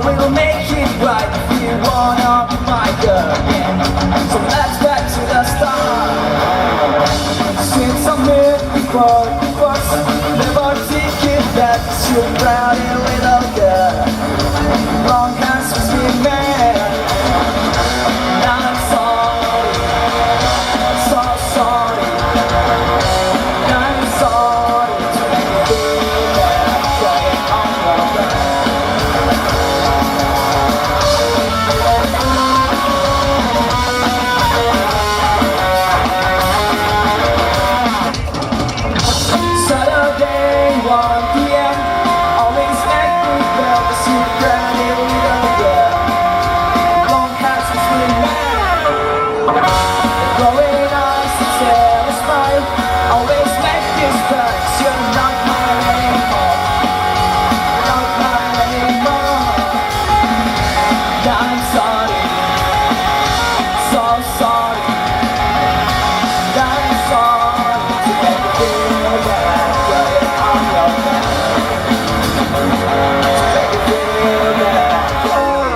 will make it right if you wanna be my girl again. So let's back to the start. Since I met before, first never thinking that you're proud little girl. Long has been mad. Now I'm sorry, so sorry. Now I'm sorry to make you feel that way on your back. Saturday, 1 p.m. Always make me feel the secret little girl. Long has been mad. Growing eyes and tell a smile. Always make this touch. You're not mine anymore. Not mine anymore. Now I'm sorry, so sorry. Now I'm sorry to make you feel that way on your back. To make you feel that way.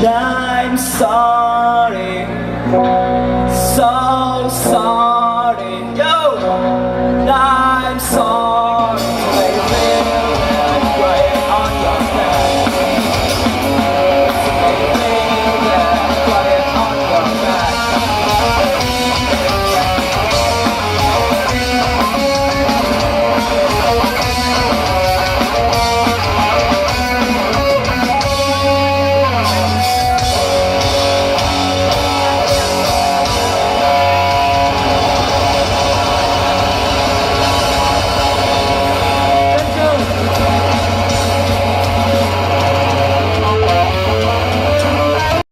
I'm sorry, so sorry, yo. I'm sorry.